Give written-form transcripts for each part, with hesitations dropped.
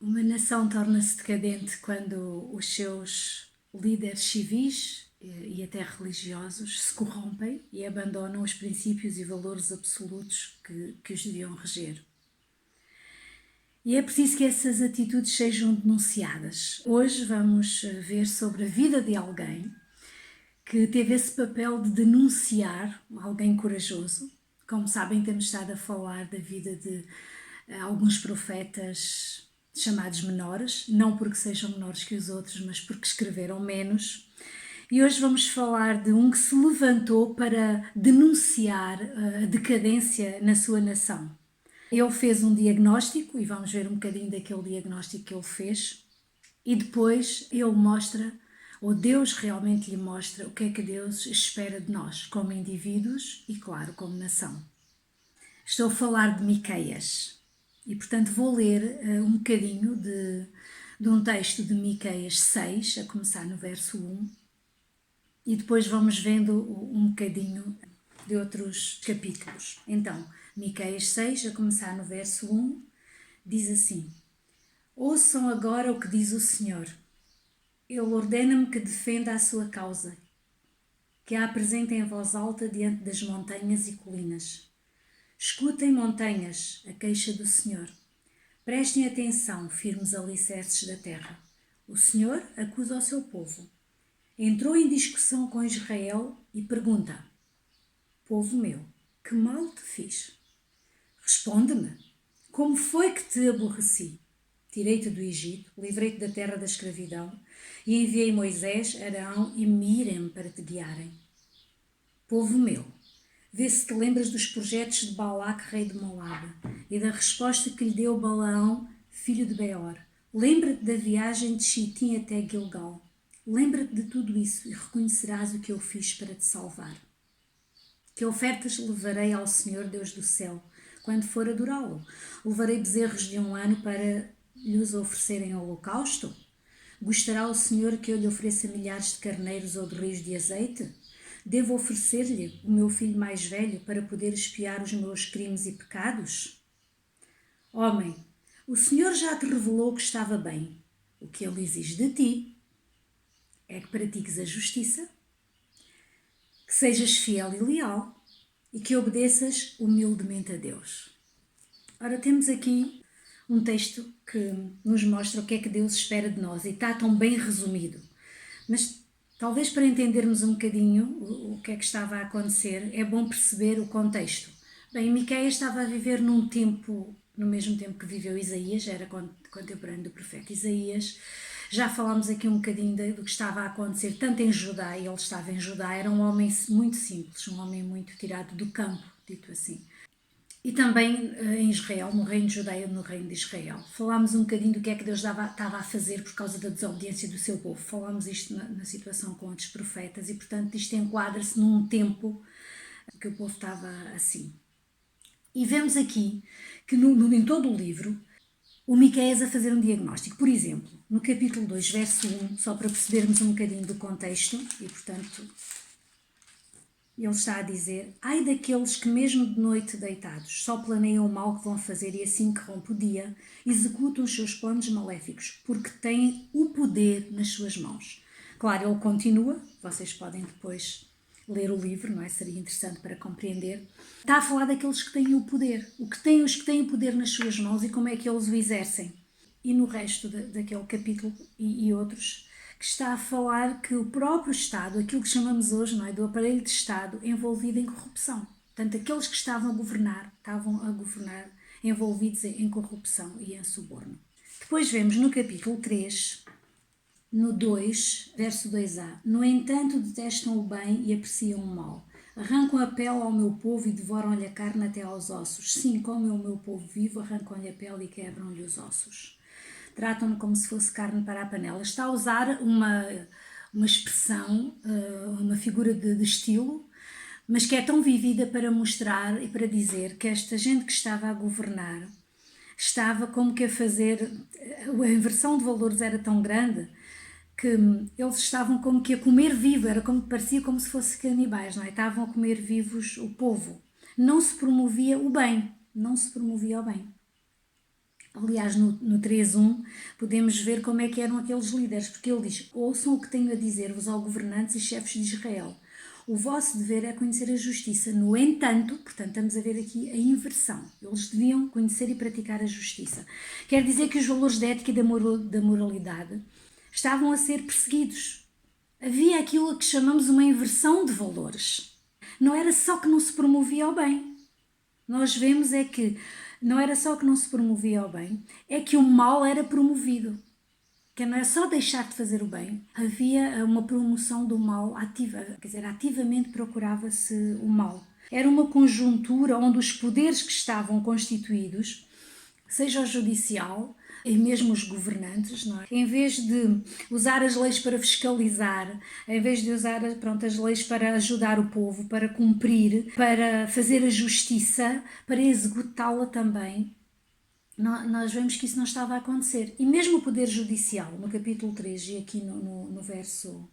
Uma nação torna-se decadente quando os seus líderes civis e até religiosos se corrompem e abandonam os princípios e valores absolutos que os deviam reger. E é preciso que essas atitudes sejam denunciadas. Hoje vamos ver sobre a vida de alguém que teve esse papel de denunciar, alguém corajoso. Como sabem, temos estado a falar da vida de alguns profetas chamados menores, não porque sejam menores que os outros, mas porque escreveram menos. E hoje vamos falar de um que se levantou para denunciar a decadência na sua nação. Ele fez um diagnóstico, e vamos ver um bocadinho daquele diagnóstico que ele fez, e depois ele mostra, ou Deus realmente lhe mostra, o que é que Deus espera de nós, como indivíduos e, claro, como nação. Estou a falar de Miqueias, e portanto vou ler um bocadinho de um texto de Miqueias 6, a começar no verso 1, e depois vamos vendo um bocadinho de outros capítulos. Então, Miqueias 6, a começar no verso 1, diz assim: Ouçam agora o que diz o Senhor. Ele ordena-me que defenda a sua causa, que a apresentem em voz alta diante das montanhas e colinas. Escutem, montanhas, a queixa do Senhor. Prestem atenção, firmes alicerces da terra. O Senhor acusa o seu povo. Entrou em discussão com Israel e pergunta: Povo meu, que mal te fiz? Responde-me, como foi que te aborreci? Tirei-te do Egito, livrei-te da terra da escravidão e enviei Moisés, Arão e Miriam para te guiarem. Povo meu, vê se te lembras dos projetos de Balaque, rei de Moabe, e da resposta que lhe deu Balaão, filho de Beor. Lembra-te da viagem de Chitim até Gilgal. Lembra-te de tudo isso e reconhecerás o que eu fiz para te salvar. Que ofertas levarei ao Senhor Deus do céu, quando for adorá-lo? Levarei bezerros de 1 ano para lhes oferecerem holocausto? Gostará o Senhor que eu lhe ofereça milhares de carneiros ou de rios de azeite? Devo oferecer-lhe o meu filho mais velho para poder expiar os meus crimes e pecados? Homem, o Senhor já te revelou que estava bem. O que ele exige de ti é que pratiques a justiça, que sejas fiel e leal e que obedeças humildemente a Deus. Ora, temos aqui um texto que nos mostra o que é que Deus espera de nós e está tão bem resumido. Mas talvez para entendermos um bocadinho o que é que estava a acontecer, é bom perceber o contexto. Bem, Miqueias estava a viver num tempo, no mesmo tempo que viveu Isaías, era contemporâneo do profeta Isaías. Já falámos aqui um bocadinho do que estava a acontecer, tanto em Judá, e ele estava em Judá, era um homem muito simples, um homem muito tirado do campo, dito assim. E também em Israel, no reino de Judeia, no reino de Israel. Falámos um bocadinho do que é que Deus estava a fazer por causa da desobediência do seu povo. Falámos isto na situação com outros profetas e, portanto, isto enquadra-se num tempo que o povo estava assim. E vemos aqui que em todo o livro, o Miqueias a fazer um diagnóstico. Por exemplo, no capítulo 2, verso 1, só para percebermos um bocadinho do contexto, e, portanto, ele está a dizer: ai daqueles que mesmo de noite deitados só planeiam o mal que vão fazer e assim que rompe o dia, executam os seus planos maléficos, porque têm o poder nas suas mãos. Claro, ele continua, vocês podem depois ler o livro, não é? Seria interessante para compreender. Está a falar daqueles que têm o poder, os que têm o poder nas suas mãos e como é que eles o exercem. E no resto daquele capítulo e outros, que está a falar que o próprio Estado, aquilo que chamamos hoje, não é, do aparelho de Estado, envolvido em corrupção. Portanto, aqueles que estavam a governar envolvidos em corrupção e em suborno. Depois vemos no capítulo 3, no 2, verso 2a: No entanto, detestam o bem e apreciam o mal. Arrancam a pele ao meu povo e devoram-lhe a carne até aos ossos. Sim, comem o meu povo vivo, arrancam-lhe a pele e quebram-lhe os ossos. Tratam-no como se fosse carne para a panela. Está a usar uma expressão, uma figura de estilo, mas que é tão vivida para mostrar e para dizer que esta gente que estava a governar estava como que a fazer, a inversão de valores era tão grande que eles estavam como que a comer vivo, parecia como se fossem canibais, não é? Estavam a comer vivos o povo. Não se promovia o bem, não se promovia o bem. Aliás, no 3:1 podemos ver como é que eram aqueles líderes, porque ele diz: ouçam o que tenho a dizer-vos, ó governantes e chefes de Israel. O vosso dever é conhecer a justiça. No entanto, portanto, estamos a ver aqui a inversão. Eles deviam conhecer e praticar a justiça. Quer dizer que os valores da ética e da moralidade estavam a ser perseguidos. Havia aquilo que chamamos uma inversão de valores. Não era só que não se promovia o bem. Nós vemos é que não era só que não se promovia o bem, é que o mal era promovido. Que não é só deixar de fazer o bem, havia uma promoção do mal ativa, quer dizer, ativamente procurava-se o mal. Era uma conjuntura onde os poderes que estavam constituídos, seja o judicial e mesmo os governantes, não é? Em vez de usar as leis para fiscalizar, em vez de usar as leis para ajudar o povo, para cumprir, para fazer a justiça, para executá-la também, nós vemos que isso não estava a acontecer. E mesmo o Poder Judicial, no capítulo 3 e aqui no verso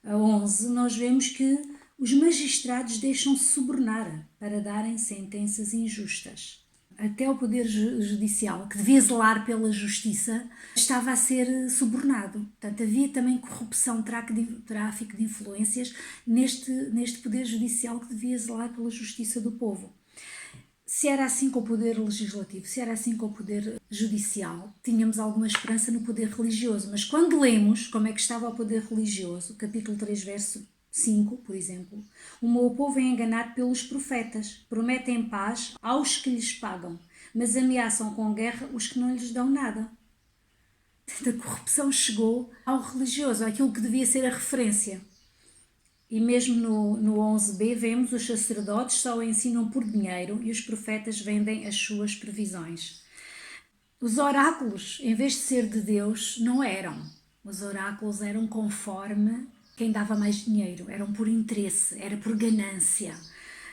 11, nós vemos que os magistrados deixam-se subornar para darem sentenças injustas. Até o Poder Judicial, que devia zelar pela justiça, estava a ser subornado. Portanto, havia também corrupção, tráfico de influências neste Poder Judicial que devia zelar pela justiça do povo. Se era assim com o poder legislativo, se era assim com o poder judicial, tínhamos alguma esperança no poder religioso. Mas quando lemos como é que estava o poder religioso, capítulo 3, verso 5, por exemplo, o meu povo é enganado pelos profetas, prometem paz aos que lhes pagam, mas ameaçam com guerra os que não lhes dão nada. A corrupção chegou ao religioso, àquilo que devia ser a referência. E mesmo no 11b vemos os sacerdotes só ensinam por dinheiro e os profetas vendem as suas previsões. Os oráculos, em vez de ser de Deus, não eram. Os oráculos eram conforme quem dava mais dinheiro, eram por interesse, era por ganância.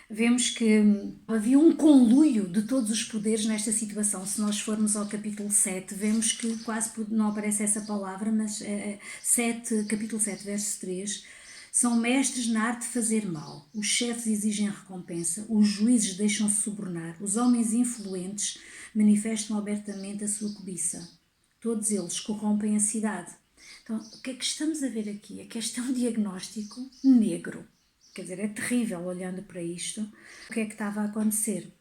Vemos que havia um conluio de todos os poderes nesta situação. Se nós formos ao capítulo 7, vemos que quase não aparece essa palavra, mas capítulo 7, verso 3... São mestres na arte de fazer mal, os chefes exigem recompensa, os juízes deixam-se subornar, os homens influentes manifestam abertamente a sua cobiça. Todos eles corrompem a cidade. Então, o que é que estamos a ver aqui? É que este é um diagnóstico negro. Quer dizer, é terrível olhando para isto. O que é que estava a acontecer?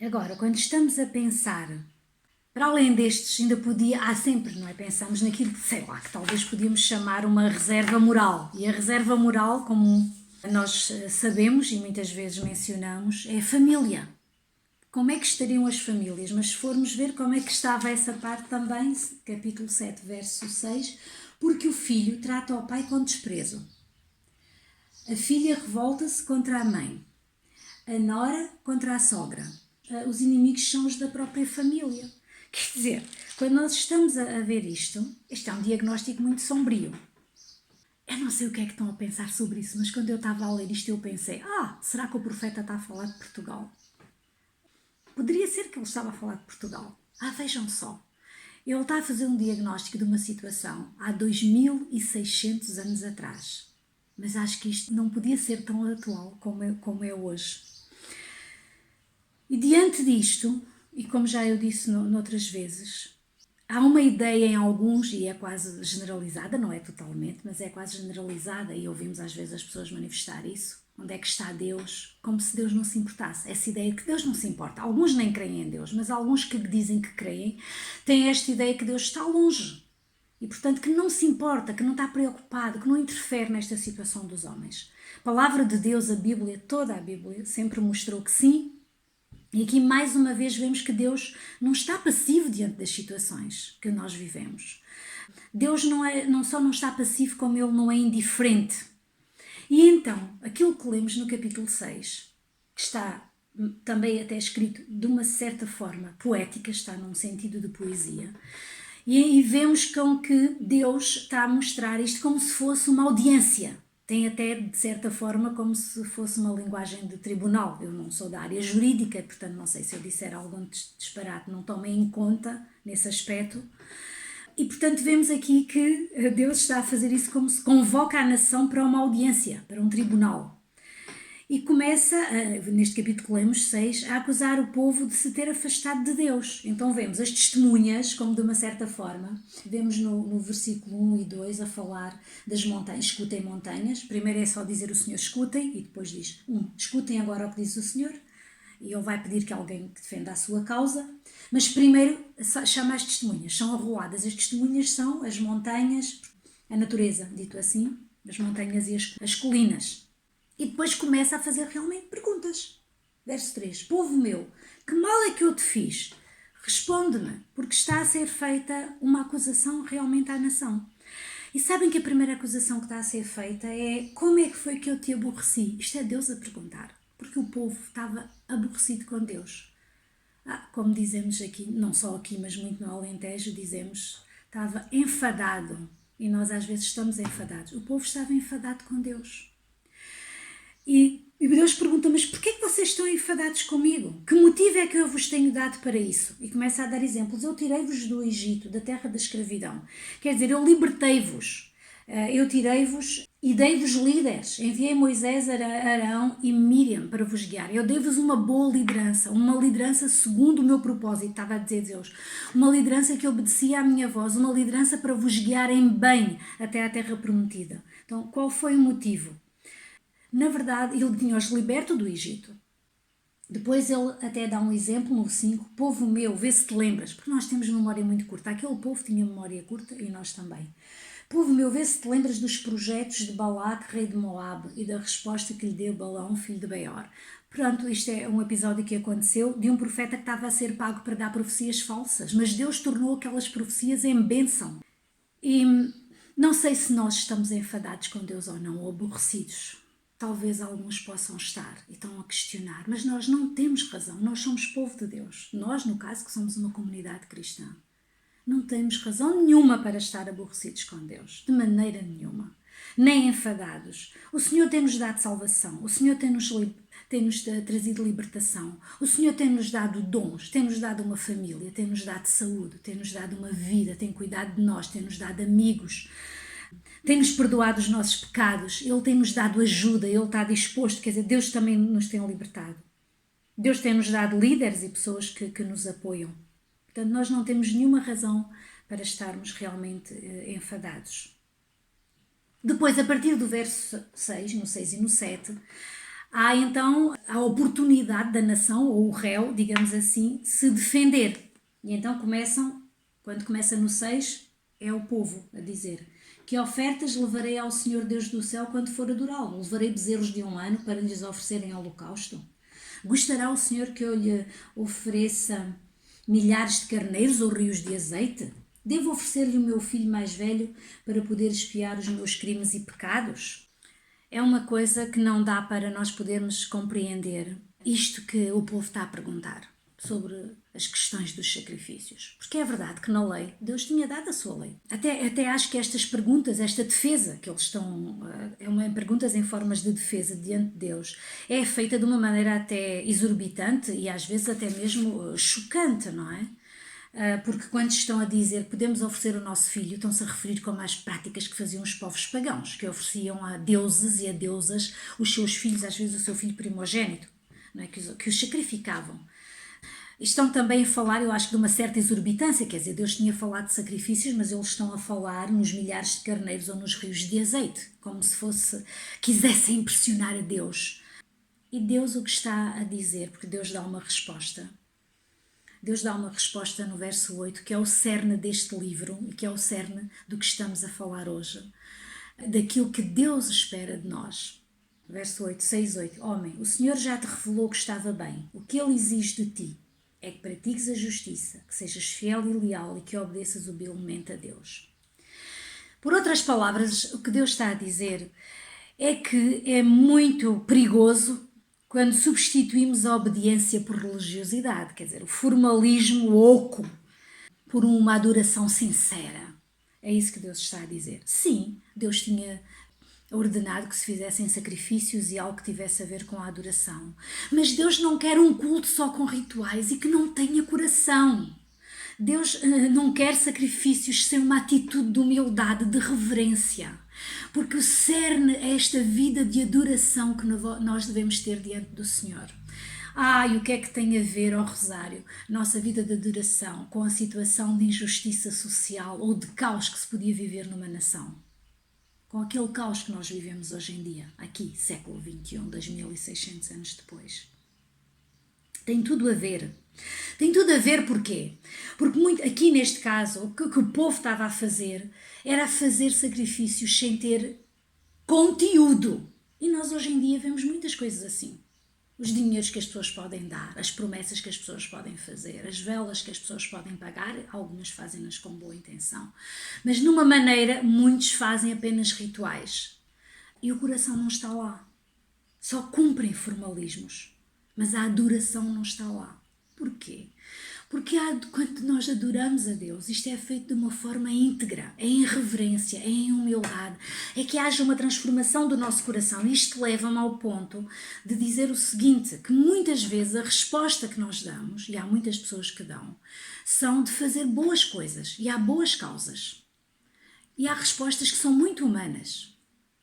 Agora, quando estamos a pensar, para além destes, ainda há sempre, não é? Pensamos naquilo que, sei lá, que talvez podíamos chamar uma reserva moral. E a reserva moral, como nós sabemos e muitas vezes mencionamos, é a família. Como é que estariam as famílias? Mas se formos ver como é que estava essa parte também, capítulo 7, verso 6, porque o filho trata o pai com desprezo. A filha revolta-se contra a mãe. A nora contra a sogra. Os inimigos são os da própria família. Quer dizer, quando nós estamos a ver isto é um diagnóstico muito sombrio. Eu não sei o que é que estão a pensar sobre isso, mas quando eu estava a ler isto eu pensei, será que o profeta está a falar de Portugal? Poderia ser que ele estava a falar de Portugal. Vejam só. Ele está a fazer um diagnóstico de uma situação há 2600 anos atrás. Mas acho que isto não podia ser tão atual como é hoje. E diante disto, e como já eu disse noutras vezes, há uma ideia em alguns, e é quase generalizada, não é totalmente, mas é quase generalizada, e ouvimos às vezes as pessoas manifestar isso. Onde é que está Deus? Como se Deus não se importasse. Essa ideia que Deus não se importa. Alguns nem creem em Deus, mas alguns que dizem que creem, têm esta ideia que Deus está longe. E portanto que não se importa, que não está preocupado, que não interfere nesta situação dos homens. A palavra de Deus, a Bíblia, toda a Bíblia, sempre mostrou que sim. E aqui mais uma vez vemos que Deus não está passivo diante das situações que nós vivemos. Deus não só não está passivo, como Ele não é indiferente. E então, aquilo que lemos no capítulo 6, que está também até escrito de uma certa forma poética, está num sentido de poesia, e vemos com que Deus está a mostrar isto como se fosse uma audiência. Tem até, de certa forma, como se fosse uma linguagem de tribunal. Eu não sou da área jurídica, portanto não sei se eu disser algum disparate, não tomem em conta nesse aspecto. E, portanto, vemos aqui que Deus está a fazer isso como se convoca a nação para uma audiência, para um tribunal. e começa, neste capítulo que lemos, 6, a acusar o povo de se ter afastado de Deus. Então vemos as testemunhas, como de uma certa forma, vemos no versículo 1 e 2 a falar das montanhas, escutem montanhas. Primeiro é só dizer o Senhor escutem, e depois diz, escutem agora o que diz o Senhor, e ele vai pedir que alguém que defenda a sua causa, mas primeiro chama as testemunhas, são arruadas. As testemunhas são as montanhas, a natureza, dito assim, as montanhas e as colinas. E depois começa a fazer realmente perguntas. Verso 3. Povo meu, que mal é que eu te fiz? Responde-me, porque está a ser feita uma acusação realmente à nação. E sabem que a primeira acusação que está a ser feita é: como é que foi que eu te aborreci? Isto é Deus a perguntar, porque o povo estava aborrecido com Deus. Como dizemos aqui, não só aqui, mas muito no Alentejo, dizemos, estava enfadado. E nós às vezes estamos enfadados. O povo estava enfadado com Deus. E Deus pergunta, mas porquê que vocês estão enfadados comigo? Que motivo é que eu vos tenho dado para isso? E começa a dar exemplos. Eu tirei-vos do Egito, da terra da escravidão. Quer dizer, eu libertei-vos. Eu tirei-vos e dei-vos líderes. Enviei Moisés, Arão e Miriam para vos guiar. Eu dei-vos uma boa liderança, uma liderança segundo o meu propósito, estava a dizer Deus. Uma liderança que obedecia à minha voz, uma liderança para vos guiarem bem até à terra prometida. Então, qual foi o motivo? Na verdade, ele tinha-os liberto do Egito. Depois ele até dá um exemplo no 5, povo meu, vê se te lembras, porque nós temos memória muito curta. Aquele povo tinha memória curta e nós também. Povo meu, vê se te lembras dos projetos de Balaque, rei de Moabe, e da resposta que lhe deu Balão, filho de Beor. Pronto, isto é um episódio que aconteceu de um profeta que estava a ser pago para dar profecias falsas, mas Deus tornou aquelas profecias em bênção. E não sei se nós estamos enfadados com Deus ou não, ou aborrecidos. Talvez alguns possam estar e estão a questionar, mas nós não temos razão, nós somos povo de Deus. Nós, no caso, que somos uma comunidade cristã, não temos razão nenhuma para estar aborrecidos com Deus, de maneira nenhuma, nem enfadados. O Senhor tem-nos dado salvação, o Senhor tem-nos trazido libertação, o Senhor tem-nos dado dons, tem-nos dado uma família, tem-nos dado saúde, tem-nos dado uma vida, tem cuidado de nós, tem-nos dado amigos, tem-nos perdoado os nossos pecados, Ele tem-nos dado ajuda, Ele está disposto, quer dizer, Deus também nos tem libertado. Deus tem-nos dado líderes e pessoas que nos apoiam. Portanto, nós não temos nenhuma razão para estarmos realmente enfadados. Depois, a partir do verso 6, no 6 e no 7, há então a oportunidade da nação, ou o réu, digamos assim, se defender. E então quando começa no 6, é o povo a dizer: que ofertas levarei ao Senhor Deus do céu quando for adorá-lo? Levarei bezerros de 1 ano para lhes oferecerem holocausto? Gostará o Senhor que eu lhe ofereça milhares de carneiros ou rios de azeite? Devo oferecer-lhe o meu filho mais velho para poder expiar os meus crimes e pecados? É uma coisa que não dá para nós podermos compreender isto que o povo está a perguntar sobre as questões dos sacrifícios. Porque é verdade que na lei, Deus tinha dado a sua lei. Até acho que estas perguntas, esta defesa que eles estão, perguntas em formas de defesa diante de Deus, é feita de uma maneira até exorbitante e às vezes até mesmo chocante, não é? Porque quando estão a dizer que podemos oferecer o nosso filho, estão-se a referir como às práticas que faziam os povos pagãos, que ofereciam a deuses e a deusas os seus filhos, às vezes o seu filho primogênito, não é? Que os sacrificavam. Estão também a falar, eu acho, de uma certa exorbitância, quer dizer, Deus tinha falado de sacrifícios, mas eles estão a falar nos milhares de carneiros ou nos rios de azeite, como se quisessem impressionar a Deus. E Deus o que está a dizer, porque Deus dá uma resposta. Deus dá uma resposta no verso 8, que é o cerne deste livro, e que é o cerne do que estamos a falar hoje, daquilo que Deus espera de nós. Verso 8, 6, 8. Homem, o Senhor já te revelou que estava bem. O que Ele exige de ti é que pratiques a justiça, que sejas fiel e leal e que obedeças humildemente a Deus. Por outras palavras, o que Deus está a dizer é que é muito perigoso quando substituímos a obediência por religiosidade, quer dizer, o formalismo oco por uma adoração sincera. É isso que Deus está a dizer. Sim, Deus tinha ordenado que se fizessem sacrifícios e algo que tivesse a ver com a adoração. Mas Deus não quer um culto só com rituais e que não tenha coração. Deus não quer sacrifícios sem uma atitude de humildade, de reverência. Porque o cerne é esta vida de adoração que nós devemos ter diante do Senhor. E o que é que tem a ver, ó Rosário, nossa vida de adoração com a situação de injustiça social ou de caos que se podia viver numa nação? Com aquele caos que nós vivemos hoje em dia, aqui, século XXI, 2600 anos depois. Tem tudo a ver. Tem tudo a ver porquê? Porque aqui neste caso, o que o povo estava a fazer era fazer sacrifícios sem ter conteúdo. E nós hoje em dia vemos muitas coisas assim. Os dinheiros que as pessoas podem dar, as promessas que as pessoas podem fazer, as velas que as pessoas podem pagar, algumas fazem-nas com boa intenção. Mas numa maneira, muitos fazem apenas rituais. E o coração não está lá. Só cumprem formalismos. Mas a adoração não está lá. Porquê? Porque quando nós adoramos a Deus, isto é feito de uma forma íntegra, é em reverência, é em humildade, é que haja uma transformação do nosso coração. Isto leva-me ao ponto de dizer o seguinte, que muitas vezes a resposta que nós damos, e há muitas pessoas que dão, são de fazer boas coisas, e há boas causas. E há respostas que são muito humanas.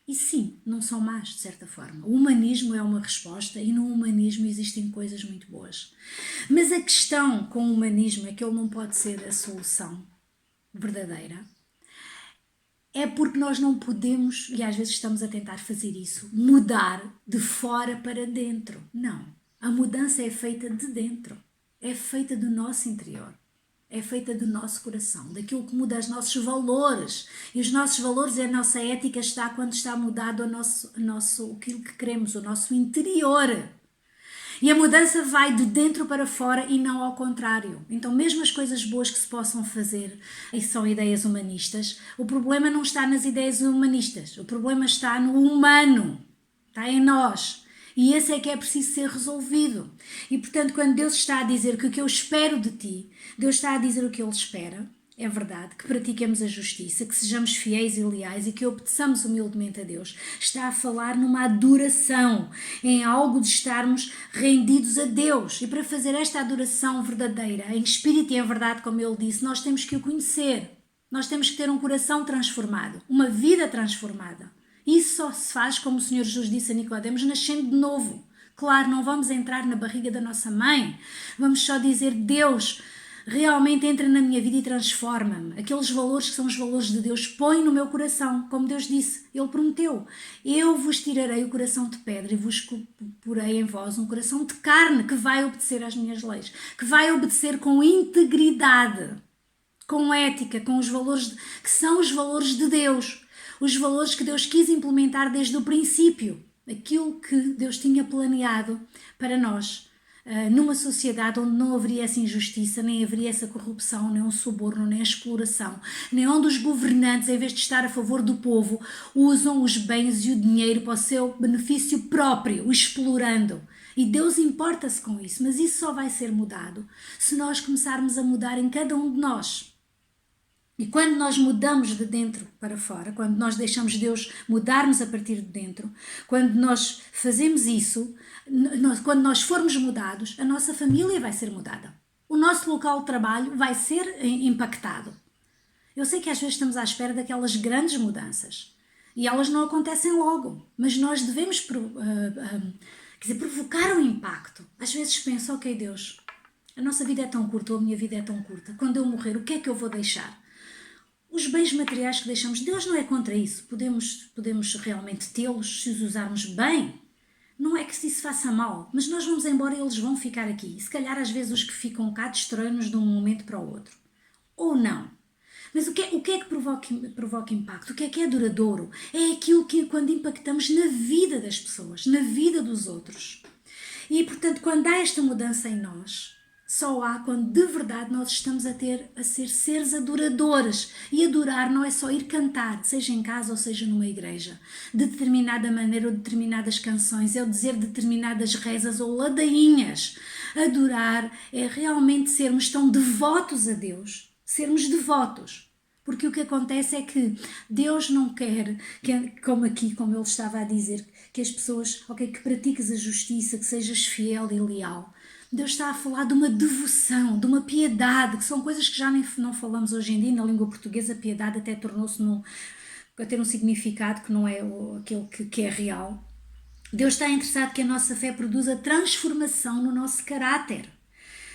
E sim, não são más, de certa forma. O humanismo é uma resposta e no humanismo existem coisas muito boas. Mas a questão com o humanismo é que ele não pode ser a solução verdadeira. É porque nós não podemos, e às vezes estamos a tentar fazer isso, mudar de fora para dentro. Não. A mudança é feita de dentro. É feita do nosso interior. É feita do nosso coração, daquilo que muda os nossos valores. E os nossos valores e a nossa ética está quando está mudado aquilo que queremos, o nosso interior. E a mudança vai de dentro para fora e não ao contrário. Então mesmo as coisas boas que se possam fazer, e são ideias humanistas, o problema não está nas ideias humanistas, o problema está no humano, está em nós. E esse é que é preciso ser resolvido. E portanto, quando Deus está a dizer que o que eu espero de ti, Deus está a dizer o que Ele espera, é verdade, que pratiquemos a justiça, que sejamos fiéis e leais e que obedeçamos humildemente a Deus. Está a falar numa adoração, em algo de estarmos rendidos a Deus. E para fazer esta adoração verdadeira, em espírito e em verdade, como Ele disse, nós temos que o conhecer. Nós temos que ter um coração transformado, uma vida transformada. Isso só se faz, como o Senhor Jesus disse a Nicodemos, nascendo de novo. Claro, não vamos entrar na barriga da nossa mãe. Vamos só dizer, Deus, realmente entra na minha vida e transforma-me. Aqueles valores que são os valores de Deus, põe no meu coração. Como Deus disse, Ele prometeu. Eu vos tirarei o coração de pedra e vos porei em vós um coração de carne que vai obedecer às minhas leis. Que vai obedecer com integridade, com ética, com os valores que são os valores de Deus. Os valores que Deus quis implementar desde o princípio, aquilo que Deus tinha planeado para nós, numa sociedade onde não haveria essa injustiça, nem haveria essa corrupção, nem o suborno, nem a exploração, nem onde os governantes, em vez de estar a favor do povo, usam os bens e o dinheiro para o seu benefício próprio, o explorando. E Deus importa-se com isso, mas isso só vai ser mudado se nós começarmos a mudar em cada um de nós. E quando nós mudamos de dentro para fora, quando nós deixamos Deus mudar-nos a partir de dentro, quando nós fazemos isso, quando nós formos mudados, a nossa família vai ser mudada. O nosso local de trabalho vai ser impactado. Eu sei que às vezes estamos à espera daquelas grandes mudanças e elas não acontecem logo, mas nós devemos provocar um impacto. Às vezes penso, ok Deus, a nossa vida é tão curta, ou a minha vida é tão curta, quando eu morrer, o que é que eu vou deixar? Os bens materiais que deixamos, Deus não é contra isso. Podemos realmente tê-los se os usarmos bem. Não é que se isso faça mal, mas nós vamos embora e eles vão ficar aqui. E se calhar às vezes os que ficam cá destroem-nos de um momento para o outro. Ou não. Mas o que é que provoca impacto? O que é duradouro? É aquilo que quando impactamos na vida das pessoas, na vida dos outros. E portanto, quando há esta mudança em nós, só há quando de verdade nós estamos a ser seres adoradores. E adorar não é só ir cantar, seja em casa ou seja numa igreja, de determinada maneira ou determinadas canções, é o dizer determinadas rezas ou ladainhas. Adorar é realmente sermos tão devotos a Deus, sermos devotos. Porque o que acontece é que Deus não quer, como ele estava a dizer, que as pessoas, que pratiques a justiça, que sejas fiel e leal. Deus está a falar de uma devoção, de uma piedade, que são coisas que já não falamos hoje em dia. Na língua portuguesa, piedade até tornou-se a ter um significado que não é aquele que é real. Deus está interessado que a nossa fé produza transformação no nosso caráter,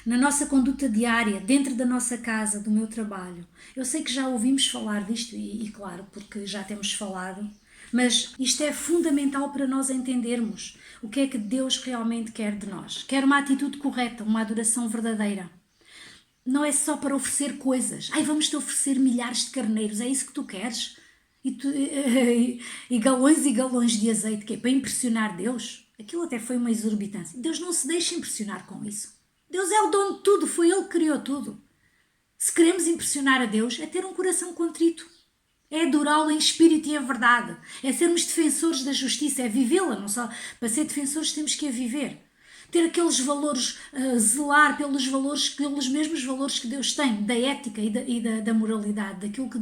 na nossa conduta diária, dentro da nossa casa, do meu trabalho. Eu sei que já ouvimos falar disto e claro, porque já temos falado, mas isto é fundamental para nós entendermos o que é que Deus realmente quer de nós. Quer uma atitude correta, uma adoração verdadeira. Não é só para oferecer coisas. Ai, vamos-te oferecer milhares de carneiros, é isso que tu queres? E galões de azeite, que é para impressionar Deus? Aquilo até foi uma exorbitância. Deus não se deixa impressionar com isso. Deus é o dono de tudo, foi Ele que criou tudo. Se queremos impressionar a Deus, é ter um coração contrito. É adorá-lo em espírito e em verdade. É sermos defensores da justiça, é vivê-la. Não só para ser defensores temos que a viver. Ter aqueles valores, zelar pelos valores, pelos mesmos valores que Deus tem, da ética e da moralidade, daquilo que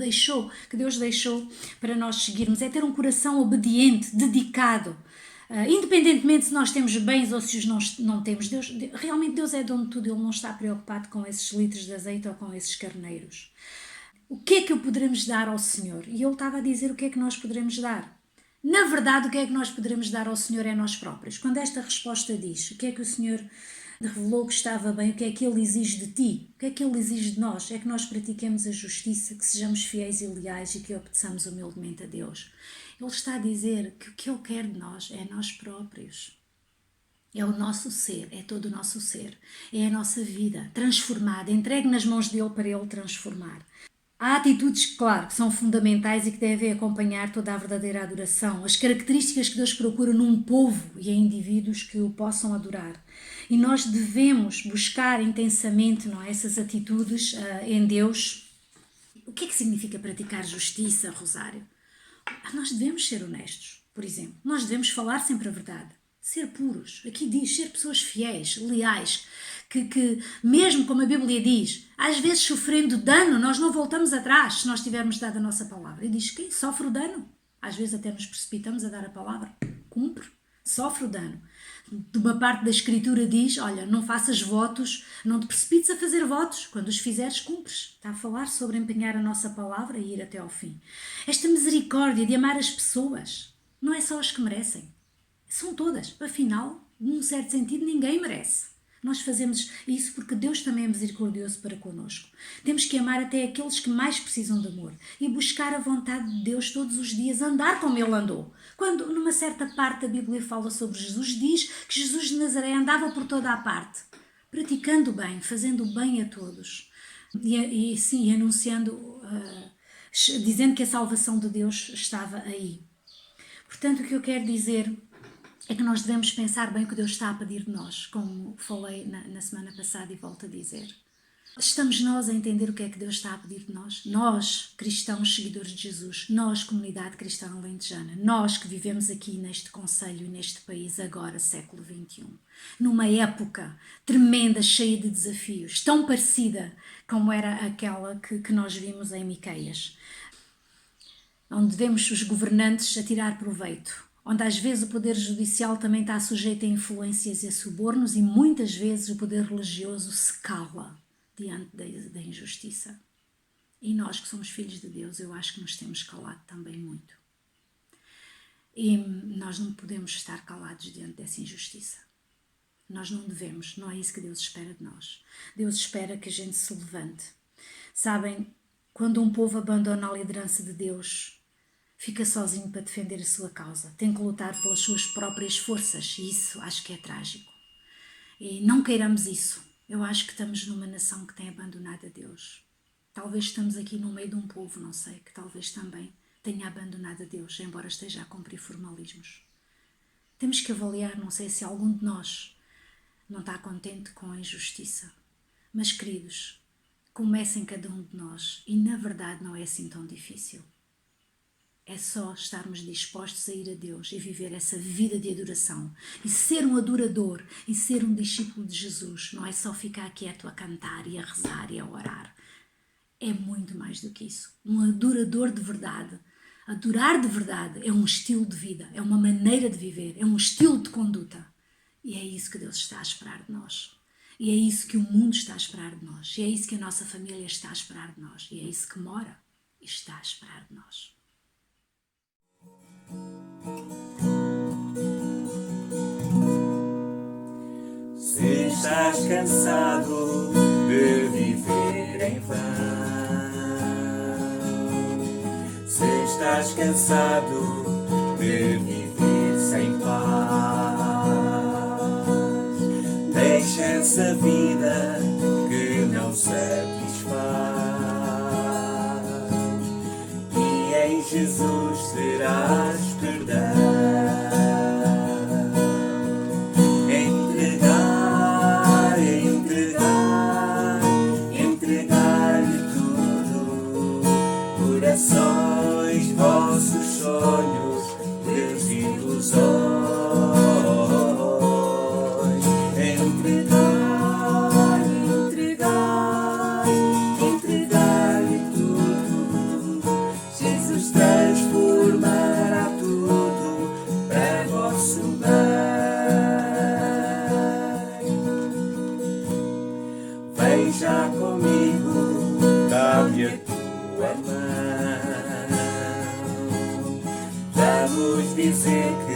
Deus deixou para nós seguirmos. É ter um coração obediente, dedicado. Independentemente se nós temos bens ou se os não temos, realmente Deus é dono de tudo, Ele não está preocupado com esses litros de azeite ou com esses carneiros. O que é que poderemos dar ao Senhor? E Ele estava a dizer o que é que nós poderemos dar. Na verdade, o que é que nós poderemos dar ao Senhor é nós próprios. Quando esta resposta diz o que é que o Senhor revelou que estava bem, o que é que Ele exige de ti, o que é que Ele exige de nós, é que nós pratiquemos a justiça, que sejamos fiéis e leais e que obedeçamos humildemente a Deus. Ele está a dizer que o que Ele quer de nós é nós próprios. É o nosso ser, é todo o nosso ser. É a nossa vida transformada, entregue nas mãos dele para Ele transformar. Há atitudes, claro, que são fundamentais e que devem acompanhar toda a verdadeira adoração. As características que Deus procura num povo e em indivíduos que o possam adorar. E nós devemos buscar intensamente, não é, essas atitudes em Deus. O que é que significa praticar justiça, Rosário? Nós devemos ser honestos, por exemplo. Nós devemos falar sempre a verdade. Ser puros. Aqui diz, ser pessoas fiéis, leais, que mesmo como a Bíblia diz, às vezes sofrendo dano, nós não voltamos atrás se nós tivermos dado a nossa palavra. E diz, quem sofre o dano? Às vezes até nos precipitamos a dar a palavra. Cumpre, sofre o dano. De uma parte da Escritura diz, olha, não faças votos, não te precipites a fazer votos, quando os fizeres, cumpres. Está a falar sobre empenhar a nossa palavra e ir até ao fim. Esta misericórdia de amar as pessoas, não é só as que merecem. São todas. Afinal, num certo sentido, ninguém merece. Nós fazemos isso porque Deus também é misericordioso para connosco. Temos que amar até aqueles que mais precisam de amor e buscar a vontade de Deus todos os dias, andar como Ele andou. Quando numa certa parte da Bíblia fala sobre Jesus, diz que Jesus de Nazaré andava por toda a parte, praticando o bem, fazendo o bem a todos. E sim, anunciando, dizendo que a salvação de Deus estava aí. Portanto, o que eu quero dizer é que nós devemos pensar bem o que Deus está a pedir de nós, como falei na semana passada e volto a dizer. Estamos nós a entender o que é que Deus está a pedir de nós? Nós, cristãos seguidores de Jesus, nós, comunidade cristã alentejana, nós que vivemos aqui neste concelho e neste país agora, século XXI, numa época tremenda, cheia de desafios, tão parecida como era aquela que nós vimos em Miqueias, onde vemos os governantes a tirar proveito, onde às vezes o poder judicial também está sujeito a influências e a subornos e muitas vezes o poder religioso se cala diante da injustiça. E nós que somos filhos de Deus, eu acho que nos temos calado também muito. E nós não podemos estar calados diante dessa injustiça. Nós não devemos, não é isso que Deus espera de nós. Deus espera que a gente se levante. Sabem, quando um povo abandona a liderança de Deus, fica sozinho para defender a sua causa. Tem que lutar pelas suas próprias forças e isso acho que é trágico. E não queiramos isso. Eu acho que estamos numa nação que tem abandonado a Deus. Talvez estamos aqui no meio de um povo, não sei, que talvez também tenha abandonado a Deus, embora esteja a cumprir formalismos. Temos que avaliar, não sei se algum de nós não está contente com a injustiça. Mas, queridos, comecem cada um de nós e, na verdade, não é assim tão difícil. É só estarmos dispostos a ir a Deus e viver essa vida de adoração. E ser um adorador e ser um discípulo de Jesus não é só ficar quieto a cantar e a rezar e a orar. É muito mais do que isso. Um adorador de verdade. Adorar de verdade é um estilo de vida, é uma maneira de viver, é um estilo de conduta. E é isso que Deus está a esperar de nós. E é isso que o mundo está a esperar de nós. E é isso que a nossa família está a esperar de nós. E é isso que mora e está a esperar de nós. estás cansado de viver em vão, se estás cansado de viver sem paz, deixa essa vida que não satisfaz, e em Jesus terás perdão. Corações, vossos sonhos, desilusões, entregar-lhe tudo. Jesus transformará tudo para vosso bem. Vem já comigo, dá-me a tua mão. Vamos dizer que